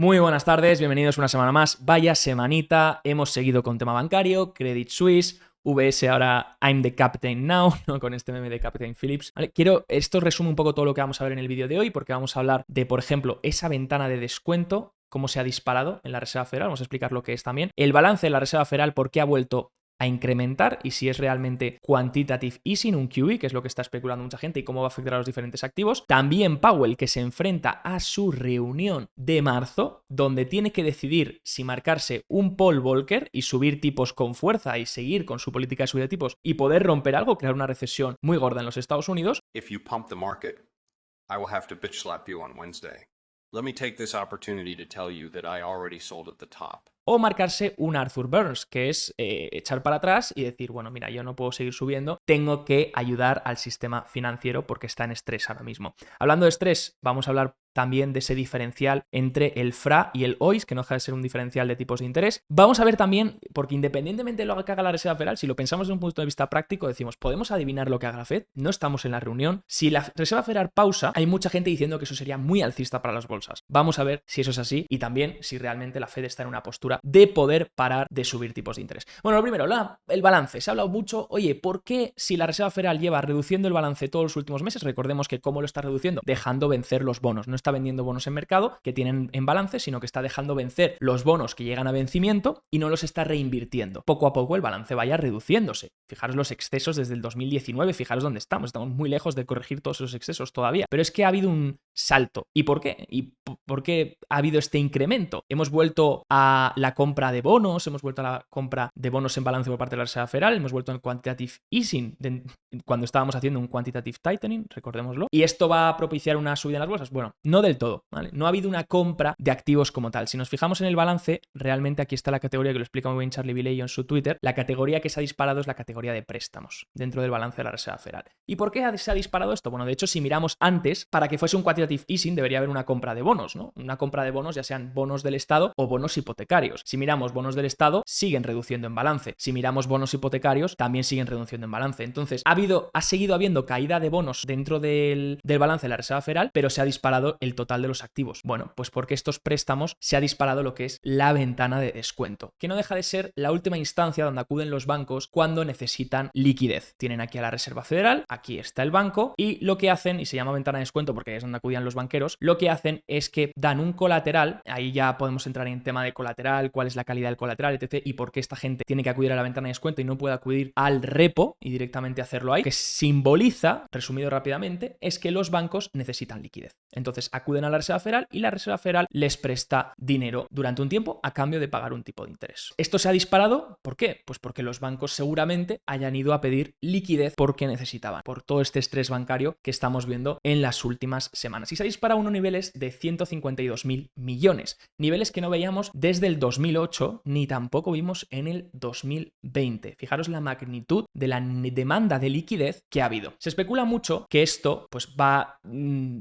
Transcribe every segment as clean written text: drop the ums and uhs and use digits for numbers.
Muy buenas tardes, bienvenidos una semana más. Vaya semanita, hemos seguido con tema bancario, Credit Suisse, VS ahora I'm the Captain Now, ¿no? Con este meme de Captain Phillips. ¿Vale? Esto resume un poco todo lo que vamos a ver en el vídeo de hoy, porque vamos a hablar de, por ejemplo, esa ventana de descuento, cómo se ha disparado en la Reserva Federal, vamos a explicar lo que es también, el balance de la Reserva Federal, por qué ha vuelto a incrementar y si es realmente quantitative easing, un QE, que es lo que está especulando mucha gente y cómo va a afectar a los diferentes activos. También Powell, que se enfrenta a su reunión de marzo, donde tiene que decidir si marcarse un Paul Volcker y subir tipos con fuerza y seguir con su política de subida de tipos y poder romper algo, crear una recesión muy gorda en los Estados Unidos. If you pump the market, I will have to bitch slap you on Wednesday. Let me take this opportunity to tell you that I already sold at the top. O marcarse un Arthur Burns, que es echar para atrás y decir, bueno, mira, yo no puedo seguir subiendo, tengo que ayudar al sistema financiero porque está en estrés ahora mismo. Hablando de estrés, vamos a hablar también de ese diferencial entre el FRA y el OIS, que no deja de ser un diferencial de tipos de interés. Vamos a ver también, porque independientemente de lo que haga la Reserva Federal, si lo pensamos desde un punto de vista práctico, decimos, ¿podemos adivinar lo que haga la Fed? No estamos en la reunión. Si la Reserva Federal pausa, hay mucha gente diciendo que eso sería muy alcista para las bolsas. Vamos a ver si eso es así y también si realmente la Fed está en una postura de poder parar de subir tipos de interés. Bueno, lo primero, el balance. Se ha hablado mucho, oye, ¿por qué si la Reserva Federal lleva reduciendo el balance todos los últimos meses? Recordemos que cómo lo está reduciendo, dejando vencer los bonos. No está vendiendo bonos en mercado que tienen en balance, sino que está dejando vencer los bonos que llegan a vencimiento y no los está reinvirtiendo. Poco a poco el balance vaya reduciéndose. Fijaros los excesos desde el 2019, fijaros dónde estamos muy lejos de corregir todos esos excesos todavía. Pero es que ha habido un salto. ¿Y por qué? ¿Y por qué ha habido este incremento? Hemos vuelto a la compra de bonos, hemos vuelto a la compra de bonos en balance por parte de la Reserva Federal, hemos vuelto al quantitative easing cuando estábamos haciendo un quantitative tightening, recordémoslo. ¿Y esto va a propiciar una subida en las bolsas? Bueno, no del todo, ¿vale? No ha habido una compra de activos como tal. Si nos fijamos en el balance, realmente aquí está la categoría que lo explica muy bien Charlie Vilello en su Twitter. La categoría que se ha disparado es la categoría de préstamos dentro del balance de la Reserva Federal. ¿Y por qué se ha disparado esto? Bueno, de hecho, si miramos antes, para que fuese un quantitative easing debería haber una compra de bonos, ¿no? Una compra de bonos, ya sean bonos del Estado o bonos hipotecarios. Si miramos bonos del Estado, siguen reduciendo en balance. Si miramos bonos hipotecarios, también siguen reduciendo en balance. Entonces, ha seguido habiendo caída de bonos dentro del balance de la Reserva Federal, pero se ha disparado el total de los activos. Bueno, pues porque estos préstamos se ha disparado lo que es la ventana de descuento, que no deja de ser la última instancia donde acuden los bancos cuando necesitan liquidez. Tienen aquí a la Reserva Federal, aquí está el banco, y lo que hacen, y se llama ventana de descuento porque es donde acudían los banqueros, lo que hacen es que dan un colateral, ahí ya podemos entrar en tema de colateral, cuál es la calidad del colateral, etc. y por qué esta gente tiene que acudir a la ventana de descuento y no puede acudir al repo y directamente hacerlo ahí, que simboliza, resumido rápidamente, es que los bancos necesitan liquidez. Entonces acuden a la Reserva Federal y la Reserva Federal les presta dinero durante un tiempo a cambio de pagar un tipo de interés. Esto se ha disparado, ¿por qué? Pues porque los bancos seguramente hayan ido a pedir liquidez porque necesitaban, por todo este estrés bancario que estamos viendo en las últimas semanas. Y se ha disparado a unos niveles de 152.000 millones, niveles que no veíamos desde el 2008 ni tampoco vimos en el 2020. Fijaros la magnitud de la demanda de liquidez que ha habido. Se especula mucho que esto pues va a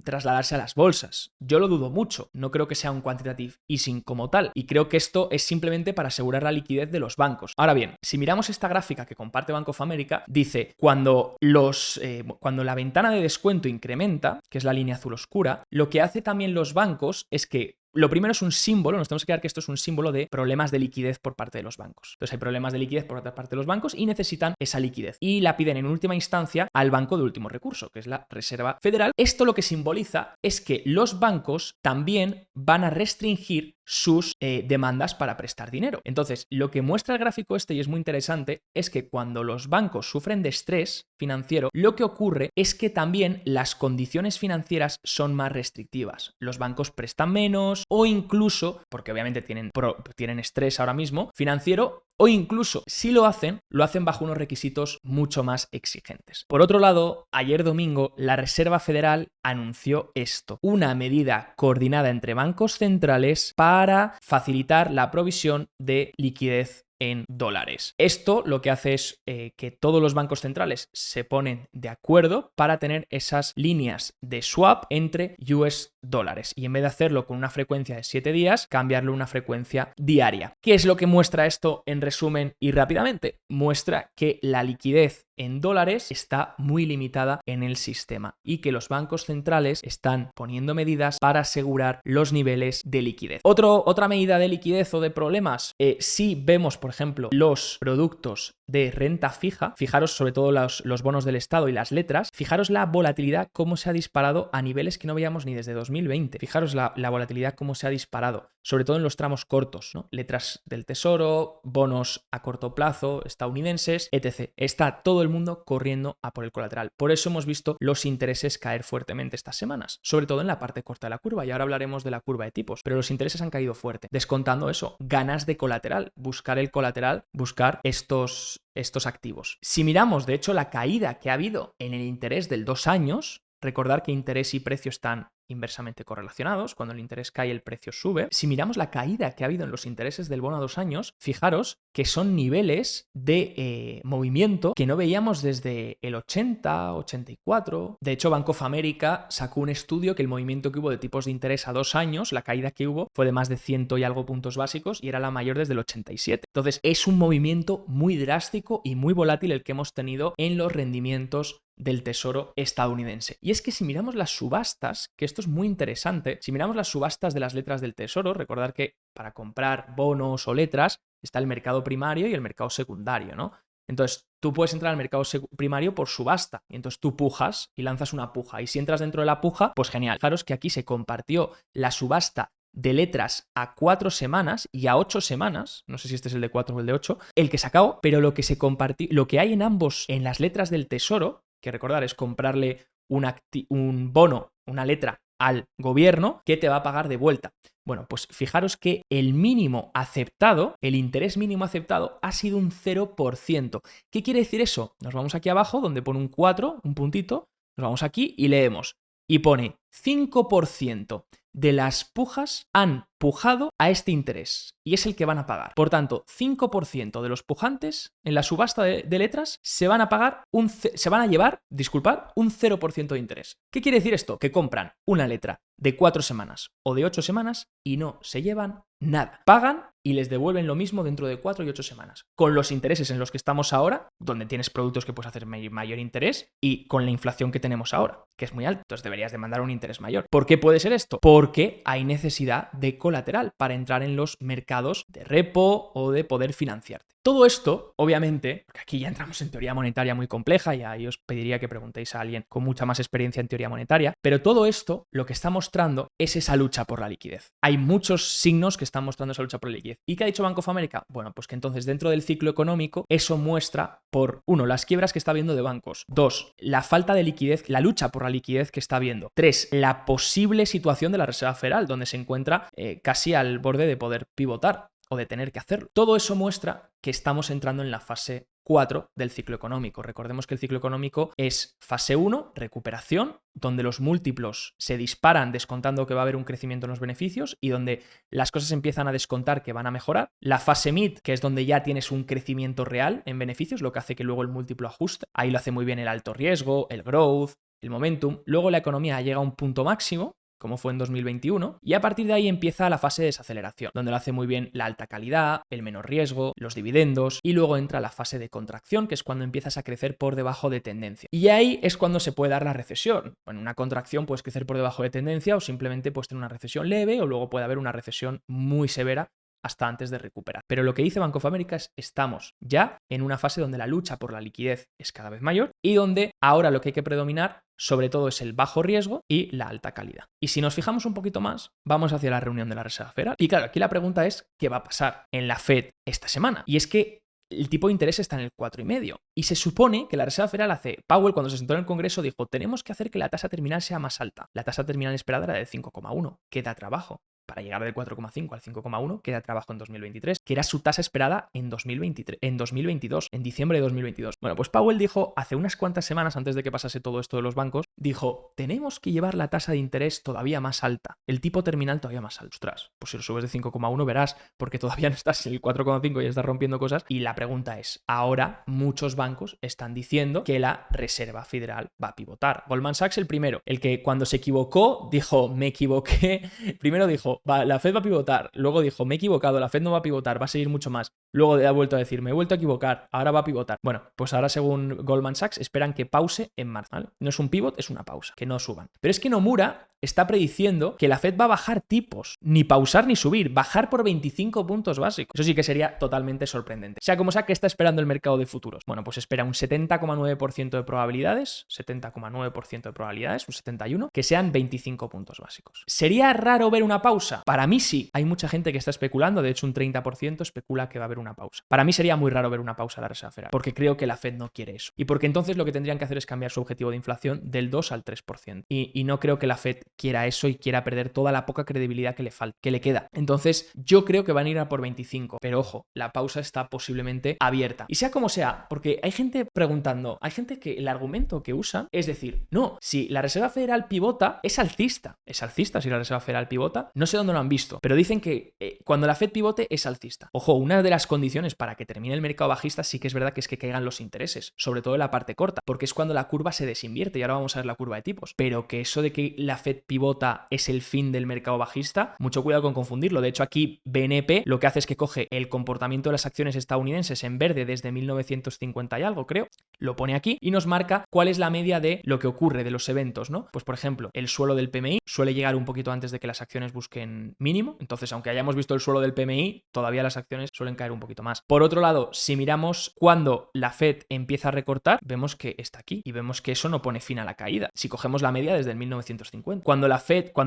trasladarse a las bolsas. Yo lo dudo mucho. No creo que sea un quantitative easing como tal. Y creo que esto es simplemente para asegurar la liquidez de los bancos. Ahora bien, si miramos esta gráfica que comparte Bank of America, dice cuando la ventana de descuento incrementa, que es la línea azul oscura, lo que hace también los bancos es que lo primero es un símbolo, nos tenemos que quedar que esto es un símbolo de problemas de liquidez por parte de los bancos. Entonces hay problemas de liquidez por otra parte de los bancos y necesitan esa liquidez. Y la piden en última instancia al banco de último recurso, que es la Reserva Federal. Esto lo que simboliza es que los bancos también van a restringir sus demandas para prestar dinero. Entonces, lo que muestra el gráfico este, y es muy interesante, es que cuando los bancos sufren de estrés financiero, lo que ocurre es que también las condiciones financieras son más restrictivas. Los bancos prestan menos o incluso, porque obviamente tienen estrés ahora mismo financiero, o incluso si lo hacen bajo unos requisitos mucho más exigentes. Por otro lado, ayer domingo la Reserva Federal anunció esto, una medida coordinada entre bancos centrales para facilitar la provisión de liquidez en dólares. Esto lo que hace es que todos los bancos centrales se ponen de acuerdo para tener esas líneas de swap entre US dólares y en vez de hacerlo con una frecuencia de 7 días, cambiarlo a una frecuencia diaria. ¿Qué es lo que muestra esto en resumen y rápidamente? Muestra que la liquidez en dólares está muy limitada en el sistema y que los bancos centrales están poniendo medidas para asegurar los niveles de liquidez. Otra medida de liquidez o de problemas, si vemos, por ejemplo, los productos de renta fija, fijaros sobre todo los bonos del Estado y las letras, fijaros la volatilidad cómo se ha disparado a niveles que no veíamos ni desde 2020. Fijaros la volatilidad cómo se ha disparado, sobre todo en los tramos cortos, ¿no? Letras del Tesoro, bonos a corto plazo, estadounidenses, etc. Está todo el mundo corriendo a por el colateral. Por eso hemos visto los intereses caer fuertemente estas semanas, sobre todo en la parte corta de la curva, y ahora hablaremos de la curva de tipos, pero los intereses han caído fuerte, descontando eso, ganas de colateral, buscar el colateral, buscar estos activos. Si miramos, de hecho, la caída que ha habido en el interés del 2 años, recordar que interés y precio están inversamente correlacionados. Cuando el interés cae, el precio sube. Si miramos la caída que ha habido en los intereses del bono a 2 años, fijaros que son niveles de movimiento que no veíamos desde el 80, 84. De hecho, Bank of America sacó un estudio que el movimiento que hubo de tipos de interés a 2 años, la caída que hubo, fue de más de 100 y algo puntos básicos y era la mayor desde el 87. Entonces, es un movimiento muy drástico y muy volátil el que hemos tenido en los rendimientos del Tesoro estadounidense. Y es que si miramos las subastas, que esto es muy interesante, si miramos las subastas de las letras del Tesoro, recordar que para comprar bonos o letras está el mercado primario y el mercado secundario, ¿no? Entonces, tú puedes entrar al mercado primario por subasta y entonces tú pujas y lanzas una puja. Y si entras dentro de la puja, pues genial. Fijaros que aquí se compartió la subasta de letras a 4 semanas y a 8 semanas, no sé si este es el de 4 o el de 8, el que se acabó, pero lo que se compartió, lo que hay en ambos, en las letras del Tesoro, que recordar es comprarle un bono, una letra al gobierno que te va a pagar de vuelta. Bueno, pues fijaros que el mínimo aceptado, el interés mínimo aceptado ha sido un 0%. ¿Qué quiere decir eso? Nos vamos aquí abajo donde pone un 4, un puntito, nos vamos aquí y leemos. Y pone 5% de las pujas han pujado a este interés y es el que van a pagar. Por tanto, 5% de los pujantes en la subasta de letras se van a llevar, un 0% de interés. ¿Qué quiere decir esto? Que compran una letra de 4 semanas o de 8 semanas y no se llevan nada. Pagan y les devuelven lo mismo dentro de 4 y 8 semanas. Con los intereses en los que estamos ahora, donde tienes productos que puedes hacer mayor interés y con la inflación que tenemos ahora, que es muy alta, entonces deberías demandar un interés mayor. ¿Por qué puede ser esto? Porque hay necesidad de colateral para entrar en los mercados de repo o de poder financiarte. Todo esto, obviamente, porque aquí ya entramos en teoría monetaria muy compleja y ahí os pediría que preguntéis a alguien con mucha más experiencia en teoría monetaria, pero todo esto lo que está mostrando es esa lucha por la liquidez. Hay muchos signos que están mostrando esa lucha por la liquidez. ¿Y qué ha dicho Bank of America? Bueno, pues que entonces dentro del ciclo económico eso muestra por, 1, las quiebras que está habiendo de bancos, 2, la falta de liquidez, la lucha por la liquidez que está habiendo, 3, la posible situación de la Reserva Federal, donde se encuentra casi al borde de poder pivotar o de tener que hacerlo. Todo eso muestra que estamos entrando en la fase 4 del ciclo económico. Recordemos que el ciclo económico es fase 1, recuperación, donde los múltiplos se disparan descontando que va a haber un crecimiento en los beneficios y donde las cosas empiezan a descontar que van a mejorar. La fase mid, que es donde ya tienes un crecimiento real en beneficios, lo que hace que luego el múltiplo ajuste. Ahí lo hace muy bien el alto riesgo, el growth, el momentum. Luego la economía llega a un punto máximo, como fue en 2021, y a partir de ahí empieza la fase de desaceleración, donde lo hace muy bien la alta calidad, el menor riesgo, los dividendos, y luego entra la fase de contracción, que es cuando empiezas a crecer por debajo de tendencia. Y ahí es cuando se puede dar la recesión. En una contracción puedes crecer por debajo de tendencia o simplemente puedes tener una recesión leve o luego puede haber una recesión muy severa hasta antes de recuperar. Pero lo que dice Bank of America es estamos ya en una fase donde la lucha por la liquidez es cada vez mayor y donde ahora lo que hay que predominar sobre todo es el bajo riesgo y la alta calidad. Y si nos fijamos un poquito más, vamos hacia la reunión de la Reserva Federal. Y claro, aquí la pregunta es ¿qué va a pasar en la Fed esta semana? Y es que el tipo de interés está en el 4,5. Y se supone que la Reserva Federal Powell cuando se sentó en el Congreso dijo tenemos que hacer que la tasa terminal sea más alta. La tasa terminal esperada era de 5,1. Queda trabajo. para llegar del 4,5 al 5,1, que era trabajo en 2023, que era su tasa esperada en 2022, en diciembre de 2022. Bueno, pues Powell dijo hace unas cuantas semanas, antes de que pasase todo esto de los bancos, dijo, tenemos que llevar la tasa de interés todavía más alta, el tipo terminal todavía más alto. Ostras, pues si lo subes de 5,1 verás, porque todavía no estás en el 4,5 y ya estás rompiendo cosas. Y la pregunta es, ahora muchos bancos están diciendo que la Reserva Federal va a pivotar. Goldman Sachs el primero, el que cuando se equivocó dijo, me equivoqué. Primero dijo, la Fed va a pivotar. Luego dijo, me he equivocado, la Fed no va a pivotar, va a seguir mucho más. Luego ha vuelto a decir, me he vuelto a equivocar, ahora va a pivotar. Bueno, pues ahora según Goldman Sachs esperan que pause en marzo, ¿vale? No es un pivot, es una pausa, que no suban. Pero es que Nomura está prediciendo que la Fed va a bajar tipos, ni pausar ni subir, bajar por 25 puntos básicos. Eso sí que sería totalmente sorprendente. Sea como sea, ¿qué está esperando el mercado de futuros? Bueno, pues espera un 70,9% de probabilidades, 70,9% de probabilidades, un 71, que sean 25 puntos básicos. ¿Sería raro ver una pausa? Para mí sí. Hay mucha gente que está especulando, de hecho un 30% especula que va a haber una pausa. Para mí sería muy raro ver una pausa a la Reserva Federal, porque creo que la Fed no quiere eso. Y porque entonces lo que tendrían que hacer es cambiar su objetivo de inflación del 2 al 3%. Y no creo que la Fed quiera eso y quiera perder toda la poca credibilidad que le falta, que le queda. Entonces, yo creo que van a ir a por 25, pero ojo, la pausa está posiblemente abierta. Y sea como sea, porque hay gente preguntando, hay gente que el argumento que usan es decir, no, si la Reserva Federal pivota, es alcista si la Reserva Federal pivota, no sé dónde lo han visto, pero dicen que cuando la Fed pivote es alcista. Ojo, una de las condiciones para que termine el mercado bajista sí que es verdad que es que caigan los intereses, sobre todo en la parte corta, porque es cuando la curva se desinvierte y ahora vamos a ver la curva de tipos, pero que eso de que la Fed pivota es el fin del mercado bajista, mucho cuidado con confundirlo. De hecho, aquí BNP lo que hace es que coge el comportamiento de las acciones estadounidenses en verde desde 1950 y algo, creo, lo pone aquí y nos marca cuál es la media de lo que ocurre, de los eventos, ¿no? Pues por ejemplo, el suelo del PMI suele llegar un poquito antes de que las acciones busquen mínimo, entonces aunque hayamos visto el suelo del PMI, todavía las acciones suelen caer un poquito más. Por otro lado, si miramos cuando la Fed empieza a recortar, vemos que está aquí y vemos que eso no pone fin a la caída. Si cogemos la media desde el 1950. Cuando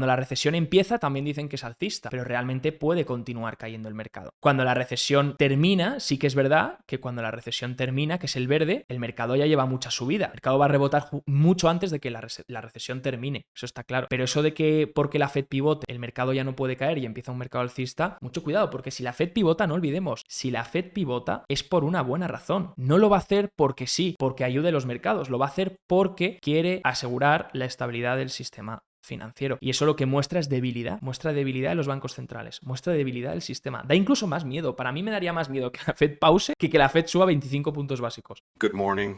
la recesión empieza, también dicen que es alcista, pero realmente puede continuar cayendo el mercado. Cuando la recesión termina, sí que es verdad que cuando la recesión termina, que es el verde, el mercado ya lleva mucha subida. El mercado va a rebotar mucho antes de que la recesión termine. Eso está claro. Pero eso de que porque la Fed pivote, el mercado ya no puede caer y empieza un mercado alcista, mucho cuidado, porque si la Fed pivota, no olvidemos, si la Fed pivota es por una buena razón. No lo va a hacer porque sí, porque ayude a los mercados, lo va a hacer porque quiere asegurar la estabilidad del sistema financiero. Y eso lo que muestra es debilidad. Muestra debilidad de los bancos centrales. Muestra debilidad del sistema. Da incluso más miedo. Para mí me daría más miedo que la Fed pause que la Fed suba 25 puntos básicos. Good morning.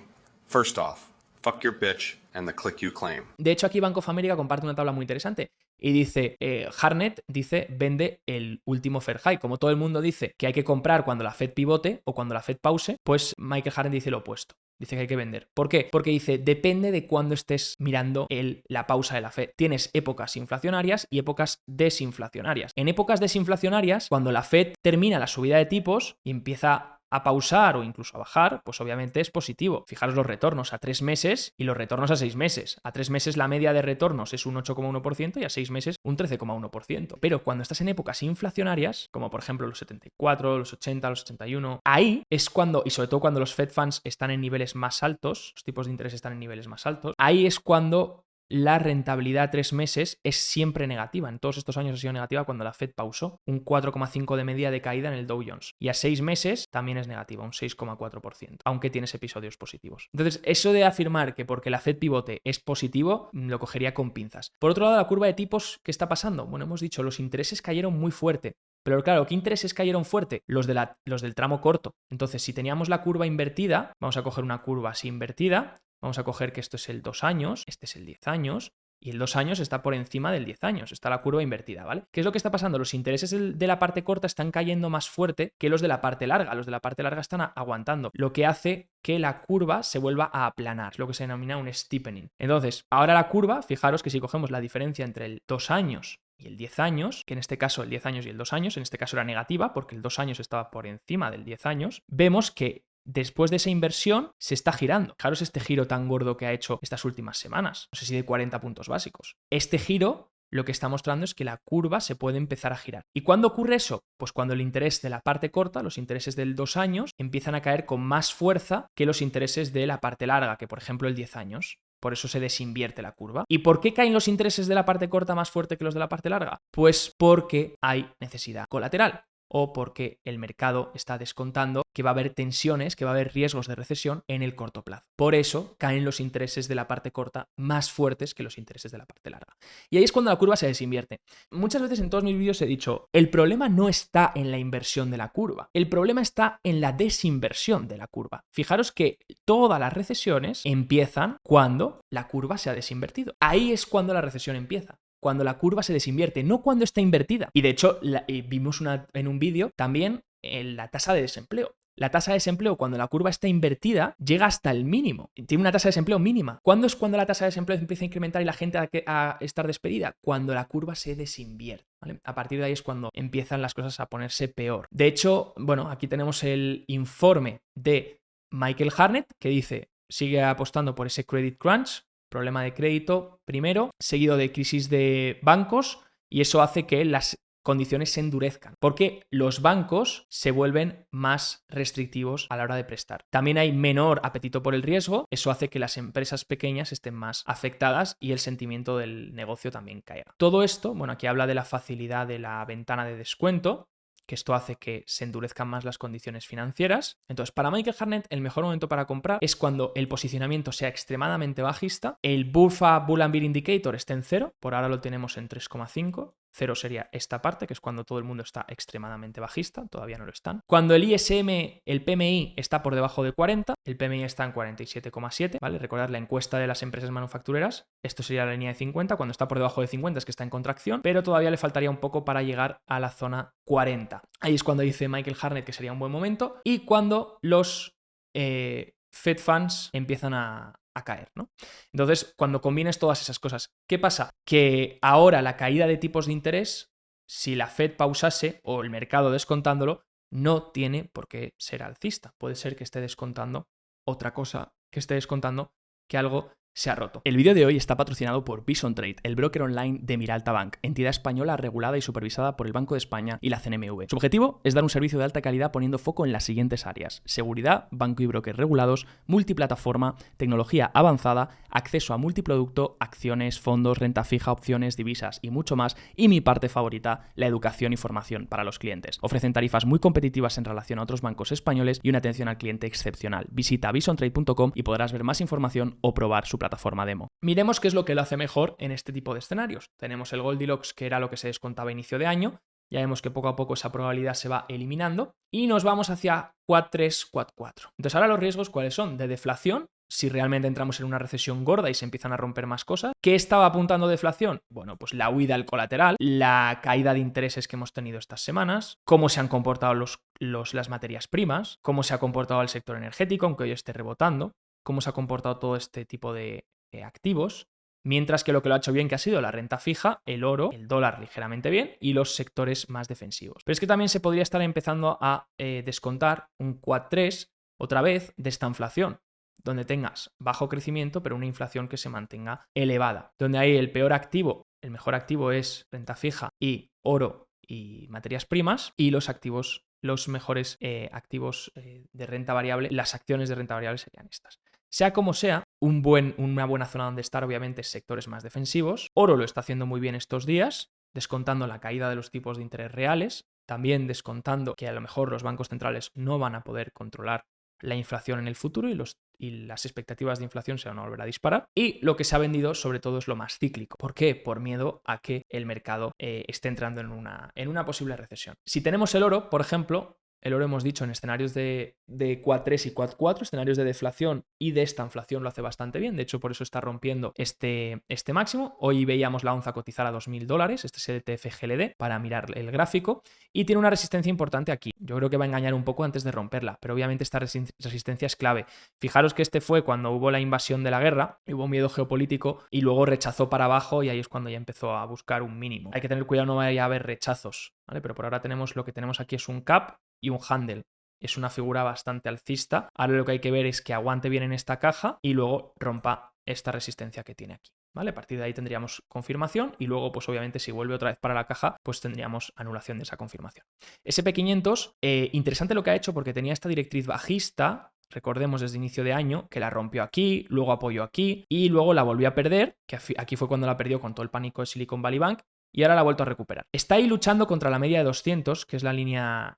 First off, fuck your bitch and the click you claim. De hecho, aquí Bank of America comparte una tabla muy interesante y dice, Harnett dice, vende el último Fed high. Como todo el mundo dice que hay que comprar cuando la Fed pivote o cuando la Fed pause, pues Michael Harnett dice lo opuesto. Dice que hay que vender. ¿Por qué? Porque dice, depende de cuándo estés mirando la pausa de la Fed. Tienes épocas inflacionarias y épocas desinflacionarias. En épocas desinflacionarias, cuando la Fed termina la subida de tipos y empieza a pausar o incluso a bajar, pues obviamente es positivo. Fijaros los retornos a 3 meses y los retornos a 6 meses. A 3 meses la media de retornos es un 8,1% y a 6 meses un 13,1%. Pero cuando estás en épocas inflacionarias, como por ejemplo los 74, los 80, los 81, ahí es cuando, y sobre todo cuando los Fed Funds están en niveles más altos, los tipos de interés están en niveles más altos, ahí es cuando la rentabilidad a 3 meses es siempre negativa. En todos estos años ha sido negativa cuando la Fed pausó. Un 4,5% de media de caída en el Dow Jones. Y a 6 meses también es negativa, un 6,4%, aunque tienes episodios positivos. Entonces, eso de afirmar que porque la Fed pivote es positivo, lo cogería con pinzas. Por otro lado, la curva de tipos, ¿qué está pasando? Bueno, hemos dicho, los intereses cayeron muy fuerte. Pero claro, ¿qué intereses cayeron fuerte? Los del tramo corto. Entonces, si teníamos la curva invertida, vamos a coger una curva así invertida. Vamos a coger que esto es el 2 años, este es el 10 años, y el 2 años está por encima del 10 años, está la curva invertida, ¿vale? ¿Qué es lo que está pasando? Los intereses de la parte corta están cayendo más fuerte que los de la parte larga. Los de la parte larga están aguantando, lo que hace que la curva se vuelva a aplanar, lo que se denomina un steepening. Entonces, ahora la curva, fijaros que si cogemos la diferencia entre el 2 años y el 10 años, que en este caso el 10 años y el 2 años, en este caso era negativa porque el 2 años estaba por encima del 10 años, vemos que después de esa inversión se está girando. Fijaros este giro tan gordo que ha hecho estas últimas semanas, no sé si de 40 puntos básicos. Este giro lo que está mostrando es que la curva se puede empezar a girar. ¿Y cuándo ocurre eso? Pues cuando el interés de la parte corta, los intereses del 2 años, empiezan a caer con más fuerza que los intereses de la parte larga, que por ejemplo el 10 años. Por eso se desinvierte la curva. ¿Y por qué caen los intereses de la parte corta más fuerte que los de la parte larga? Pues porque hay necesidad colateral o porque el mercado está descontando que va a haber tensiones, que va a haber riesgos de recesión en el corto plazo. Por eso caen los intereses de la parte corta más fuertes que los intereses de la parte larga. Y ahí es cuando la curva se desinvierte. Muchas veces en todos mis vídeos he dicho, el problema no está en la inversión de la curva, el problema está en la desinversión de la curva. Fijaros que todas las recesiones empiezan cuando la curva se ha desinvertido. Ahí es cuando la recesión empieza. Cuando la curva se desinvierte, no cuando está invertida. Y de hecho, vimos en un vídeo también la tasa de desempleo. La tasa de desempleo, cuando la curva está invertida, llega hasta el mínimo. Tiene una tasa de desempleo mínima. ¿Cuándo es cuando la tasa de desempleo empieza a incrementar y la gente a estar despedida? Cuando la curva se desinvierte, ¿vale? A partir de ahí es cuando empiezan las cosas a ponerse peor. De hecho, bueno, aquí tenemos el informe de Michael Hartnett que dice, sigue apostando por ese credit crunch, problema de crédito primero, seguido de crisis de bancos, y eso hace que las condiciones se endurezcan, porque los bancos se vuelven más restrictivos a la hora de prestar. También hay menor apetito por el riesgo, eso hace que las empresas pequeñas estén más afectadas y el sentimiento del negocio también caiga. Todo esto, bueno, aquí habla de la facilidad de la ventana de descuento, que esto hace que se endurezcan más las condiciones financieras. Entonces, para Michael Hartnett, el mejor momento para comprar es cuando el posicionamiento sea extremadamente bajista, el Burfa Bull and Bear Indicator esté en 0, por ahora lo tenemos en 3,5, 0 sería esta parte, que es cuando todo el mundo está extremadamente bajista, todavía no lo están. Cuando el ISM, el PMI, está por debajo de 40, el PMI está en 47,7, ¿vale? Recordad la encuesta de las empresas manufactureras, esto sería la línea de 50, cuando está por debajo de 50 es que está en contracción, pero todavía le faltaría un poco para llegar a la zona 40. Ahí es cuando dice Michael Hartnett que sería un buen momento y cuando los Fed Funds empiezan a caer, ¿no? Entonces, cuando combines todas esas cosas, ¿qué pasa? Que ahora la caída de tipos de interés, si la Fed pausase o el mercado descontándolo, no tiene por qué ser alcista. Puede ser que esté descontando otra cosa, que esté descontando que algo se ha roto. El vídeo de hoy está patrocinado por Bison Trade, el broker online de Miralta Bank, entidad española regulada y supervisada por el Banco de España y la CNMV. Su objetivo es dar un servicio de alta calidad poniendo foco en las siguientes áreas: seguridad, banco y broker regulados, multiplataforma, tecnología avanzada, acceso a multiproducto, acciones, fondos, renta fija, opciones, divisas y mucho más. Y mi parte favorita, la educación y formación para los clientes. Ofrecen tarifas muy competitivas en relación a otros bancos españoles y una atención al cliente excepcional. Visita bisontrade.com y podrás ver más información o probar su plataforma demo. Miremos qué es lo que lo hace mejor en este tipo de escenarios. Tenemos el Goldilocks, que era lo que se descontaba a inicio de año. Ya vemos que poco a poco esa probabilidad se va eliminando y nos vamos hacia Quad 3, Quad 4. Entonces ahora los riesgos, ¿cuáles son? De deflación, si realmente entramos en una recesión gorda y se empiezan a romper más cosas. ¿Qué estaba apuntando deflación? Bueno, pues la huida al colateral, la caída de intereses que hemos tenido estas semanas, cómo se han comportado las materias primas, cómo se ha comportado el sector energético, aunque hoy esté rebotando, cómo se ha comportado todo este tipo de activos, mientras que lo que lo ha hecho bien, que ha sido la renta fija, el oro, el dólar ligeramente bien y los sectores más defensivos. Pero es que también se podría estar empezando a descontar un Quad 3 otra vez de esta inflación, donde tengas bajo crecimiento pero una inflación que se mantenga elevada, donde ahí el peor activo, el mejor activo es renta fija y oro y materias primas, y los activos, los mejores activos de renta variable, las acciones de renta variable serían estas. Sea como sea, una buena zona donde estar obviamente es sectores más defensivos. Oro lo está haciendo muy bien estos días, descontando la caída de los tipos de interés reales, también descontando que a lo mejor los bancos centrales no van a poder controlar la inflación en el futuro y las expectativas de inflación se van a volver a disparar. Y lo que se ha vendido sobre todo es lo más cíclico. ¿Por qué? Por miedo a que el mercado esté entrando en una posible recesión. Si tenemos el oro, por ejemplo, el oro hemos dicho en escenarios de Quad 3 y Quad 4, escenarios de deflación y de esta inflación lo hace bastante bien. De hecho, por eso está rompiendo este máximo. Hoy veíamos la onza cotizar a $2.000, este es el ETF GLD, para mirar el gráfico. Y tiene una resistencia importante aquí. Yo creo que va a engañar un poco antes de romperla, pero obviamente esta resistencia es clave. Fijaros que este fue cuando hubo la invasión de la guerra, hubo miedo geopolítico y luego rechazó para abajo y ahí es cuando ya empezó a buscar un mínimo. Hay que tener cuidado, no vaya a haber rechazos, ¿vale? Pero por ahora lo que tenemos aquí es un cap y un handle. Es una figura bastante alcista. Ahora lo que hay que ver es que aguante bien en esta caja y luego rompa esta resistencia que tiene aquí, ¿vale? A partir de ahí tendríamos confirmación y luego, pues obviamente, si vuelve otra vez para la caja, pues tendríamos anulación de esa confirmación. SP500, interesante lo que ha hecho porque tenía esta directriz bajista recordemos desde inicio de año, que la rompió aquí, luego apoyó aquí y luego la volvió a perder, que aquí fue cuando la perdió con todo el pánico de Silicon Valley Bank, y ahora la ha vuelto a recuperar. Está ahí luchando contra la media de 200, que es la línea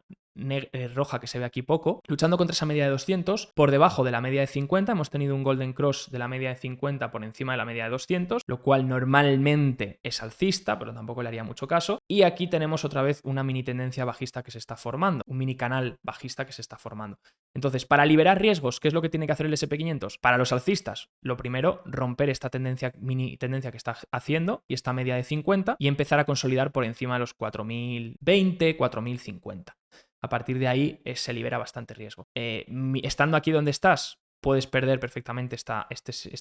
roja que se ve aquí poco, luchando contra esa media de 200, por debajo de la media de 50, hemos tenido un golden cross de la media de 50 por encima de la media de 200, lo cual normalmente es alcista, pero tampoco le haría mucho caso, y aquí tenemos otra vez una mini tendencia bajista que se está formando, un mini canal bajista que se está formando. Entonces, para liberar riesgos, ¿qué es lo que tiene que hacer el S&P 500? Para los alcistas, lo primero, romper esta tendencia, mini tendencia que está haciendo y esta media de 50 y empezar a consolidar por encima de los 4020, 4050. A partir de ahí se libera bastante riesgo. Estando aquí donde estás, puedes perder perfectamente esta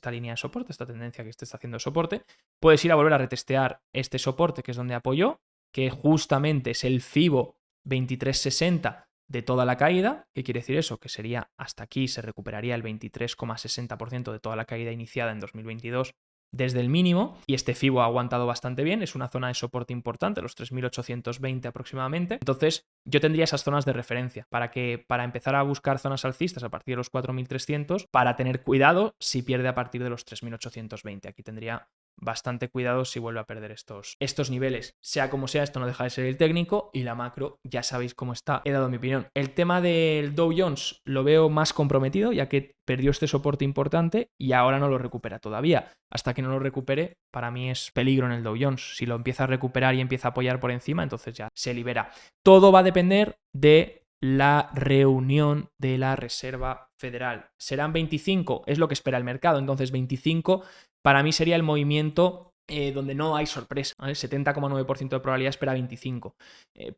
línea de soporte, esta tendencia que te está haciendo soporte. Puedes ir a volver a retestear este soporte, que es donde apoyó, que justamente es el FIBO 2360 de toda la caída. ¿Qué quiere decir eso? Que sería hasta aquí se recuperaría el 23,60% de toda la caída iniciada en 2022 desde el mínimo, y este FIBO ha aguantado bastante bien, es una zona de soporte importante, los 3.820 aproximadamente. Entonces yo tendría esas zonas de referencia para empezar a buscar zonas alcistas a partir de los 4.300, para tener cuidado si pierde a partir de los 3.820. Aquí tendría bastante cuidado si vuelve a perder estos niveles. Sea como sea, esto no deja de ser el técnico, y la macro ya sabéis cómo está. He dado mi opinión. El tema del Dow Jones lo veo más comprometido, ya que perdió este soporte importante y ahora no lo recupera todavía. Hasta que no lo recupere, para mí es peligro en el Dow Jones. Si lo empieza a recuperar y empieza a apoyar por encima, entonces ya se libera. Todo va a depender de la reunión de la Reserva Federal. ¿Serán 25? Es lo que espera el mercado. Entonces 25 para mí sería el movimiento donde no hay sorpresa, ¿vale? 70,9% de probabilidad espera 25.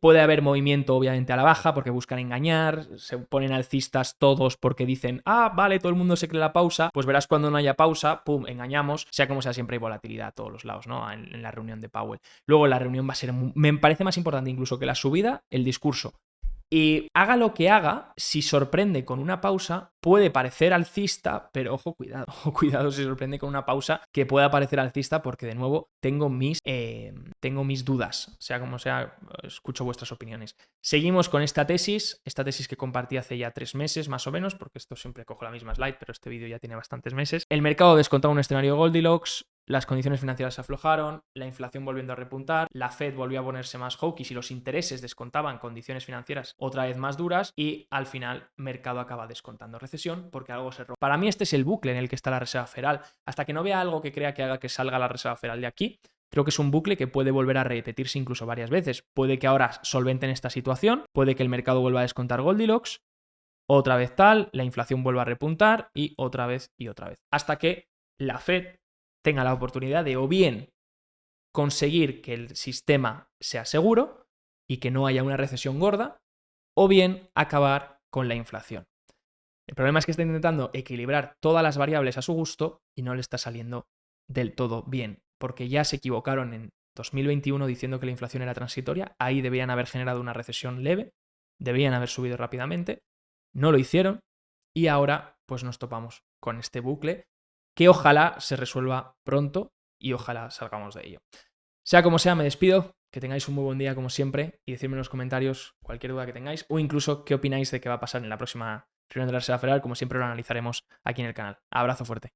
Puede haber movimiento obviamente a la baja porque buscan engañar, se ponen alcistas todos porque dicen, vale, todo el mundo se cree la pausa, pues verás cuando no haya pausa, pum, engañamos, sea como sea, siempre hay volatilidad a todos los lados, ¿no? En la reunión de Powell. Luego la reunión va a ser, me parece más importante incluso que la subida, el discurso. Y haga lo que haga, si sorprende con una pausa, puede parecer alcista, pero ojo, cuidado si sorprende con una pausa que pueda parecer alcista, porque de nuevo tengo mis dudas, sea como sea, escucho vuestras opiniones. Seguimos con esta tesis que compartí hace ya 3 meses más o menos, porque esto siempre cojo la misma slide, pero este vídeo ya tiene bastantes meses. El mercado descontaba un escenario Goldilocks, las condiciones financieras se aflojaron, la inflación volviendo a repuntar, la Fed volvió a ponerse más hawkish y los intereses descontaban condiciones financieras otra vez más duras, y al final mercado acaba descontando recesión porque algo se rompe. Para mí este es el bucle en el que está la Reserva Federal. Hasta que no vea algo que crea que haga que salga la Reserva Federal de aquí, creo que es un bucle que puede volver a repetirse incluso varias veces. Puede que ahora solventen esta situación, puede que el mercado vuelva a descontar Goldilocks, otra vez tal, la inflación vuelva a repuntar y otra vez, hasta que la Fed tenga la oportunidad de o bien conseguir que el sistema sea seguro y que no haya una recesión gorda, o bien acabar con la inflación. El problema es que está intentando equilibrar todas las variables a su gusto y no le está saliendo del todo bien, porque ya se equivocaron en 2021 diciendo que la inflación era transitoria. Ahí debían haber generado una recesión leve, debían haber subido rápidamente, no lo hicieron, y ahora pues nos topamos con este bucle que ojalá se resuelva pronto y ojalá salgamos de ello. Sea como sea, me despido, que tengáis un muy buen día como siempre, y decidme en los comentarios cualquier duda que tengáis, o incluso qué opináis de qué va a pasar en la próxima reunión de la Reserva Federal. Como siempre lo analizaremos aquí en el canal. Abrazo fuerte.